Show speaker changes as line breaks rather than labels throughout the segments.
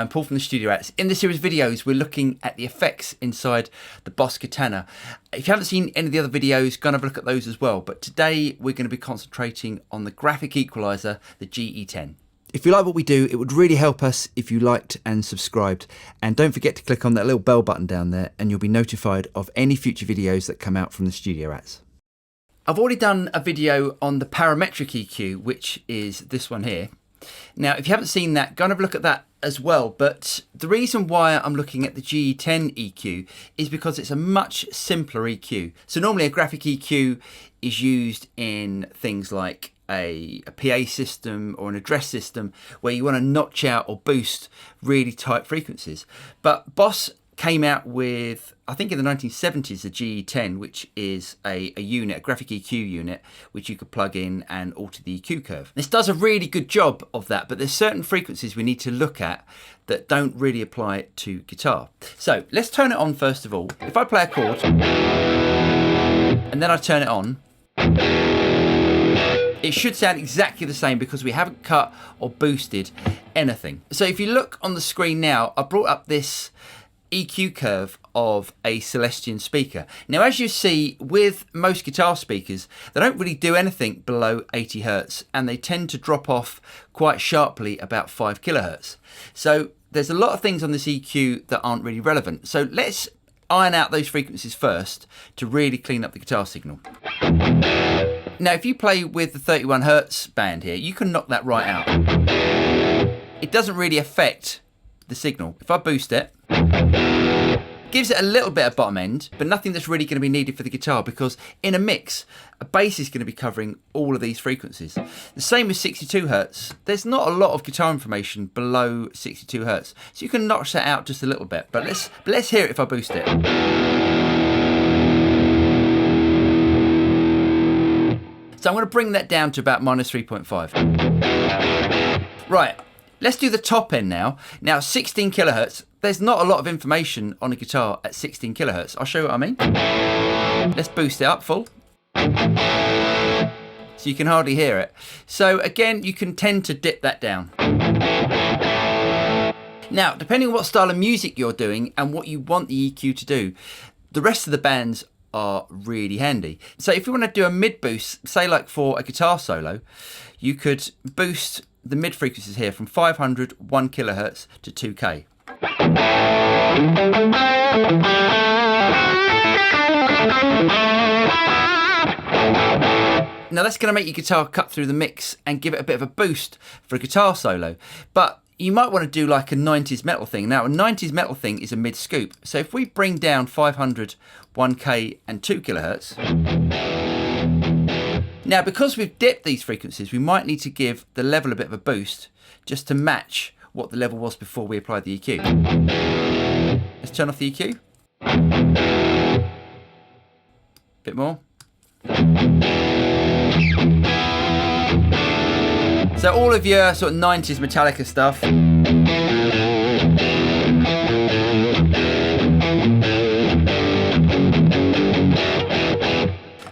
I'm Paul from the Studio Rats. In this series of videos, we're looking at the effects inside the Boss Katana. If you haven't seen any of the other videos, go and have a look at those as well. But today, we're going to be concentrating on the graphic equalizer, the GE-10. If you like what we do, it would really help us if you liked and subscribed. And don't forget to click on that little bell button down there and you'll be notified of any future videos that come out from the Studio Rats. I've already done a video on the parametric EQ, which is this one here. Now, if you haven't seen that, go and have a look at that as well. But the reason why I'm looking at the GE-10 EQ is because it's a much simpler EQ. So normally a graphic EQ is used in things like a PA system or an address system where you want to notch out or boost really tight frequencies. But Boss came out with, I think in the 1970s, the GE-10, which is a unit, a graphic EQ unit, which you could plug in and alter the EQ curve. This does a really good job of that, but there's certain frequencies we need to look at that don't really apply to guitar. So let's turn it on first of all. If I play a chord and then I turn it on, it should sound exactly the same because we haven't cut or boosted anything. So if you look on the screen now, I brought up this EQ curve of a Celestion speaker. Now, as you see with most guitar speakers, they don't really do anything below 80 Hertz and they tend to drop off quite sharply about 5 kilohertz. So there's a lot of things on this EQ that aren't really relevant. So let's iron out those frequencies first to really clean up the guitar signal. Now, if you play with the 31 Hertz band here, you can knock that right out. It doesn't really affect the signal. If I boost it, gives it a little bit of bottom end, but nothing that's really going to be needed for the guitar because in a mix, a bass is going to be covering all of these frequencies. The same with 62 Hertz. There's not a lot of guitar information below 62 Hertz, so you can notch that out just a little bit. But let's hear it if I boost it. So I'm going to bring that down to about -3.5. Right, let's do the top end now. Now 16 kilohertz, there's not a lot of information on a guitar at 16 kilohertz. I'll show you what I mean. Let's boost it up full. So you can hardly hear it. So again, you can tend to dip that down. Now, depending on what style of music you're doing and what you want the EQ to do, the rest of the bands are really handy. So if you want to do a mid boost, say like for a guitar solo, you could boost the mid frequencies here from 500, 1 kilohertz to 2K. Now that's going to make your guitar cut through the mix and give it a bit of a boost for a guitar solo. But you might want to do like a 90s metal thing. Now a 90s metal thing is a mid scoop. So if we bring down 500, 1K and 2 kilohertz. Now because we've dipped these frequencies, we might need to give the level a bit of a boost just to match what the level was before we applied the EQ. Let's turn off the EQ. Bit more. So all of your sort of 90s Metallica stuff.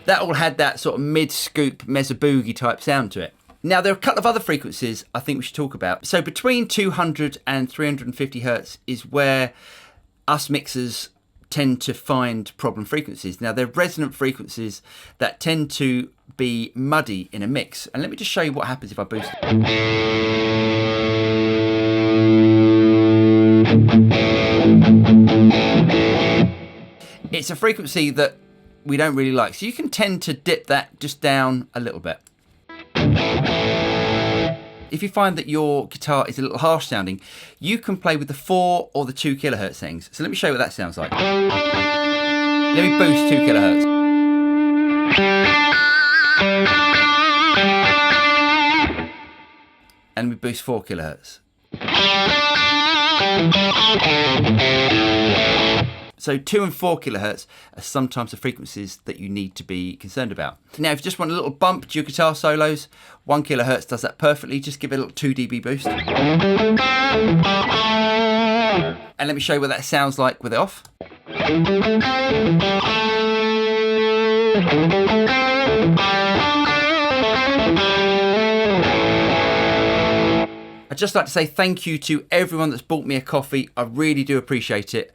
That all had that sort of mid-scoop mezzo boogie type sound to it. Now there are a couple of other frequencies I think we should talk about. So between 200 and 350 Hertz is where us mixers tend to find problem frequencies. Now they're resonant frequencies that tend to be muddy in a mix. And let me just show you what happens if I boost it. It's a frequency that we don't really like. So you can tend to dip that just down a little bit. If you find that your guitar is a little harsh sounding, you can play with the 4 or the 2 kilohertz settings. So let me show you what that sounds like. Let me boost 2 kilohertz. And we boost 4 kilohertz. So 2 and 4 kilohertz are sometimes the frequencies that you need to be concerned about. Now, if you just want a little bump to your guitar solos, 1 kilohertz does that perfectly. Just give it a little 2 dB boost. And let me show you what that sounds like with it off. I'd just like to say thank you to everyone that's bought me a coffee. I really do appreciate it.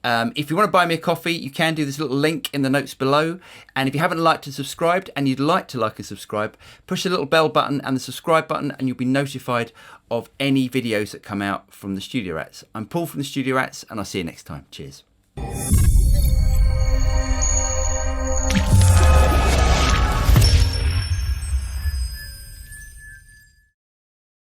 If you want to buy me a coffee, you can do this little link in the notes below. And if you haven't liked and subscribed and you'd like to like and subscribe, push the little bell button and the subscribe button and you'll be notified of any videos that come out from the Studio Rats. I'm Paul from the Studio Rats and I'll see you next time. Cheers.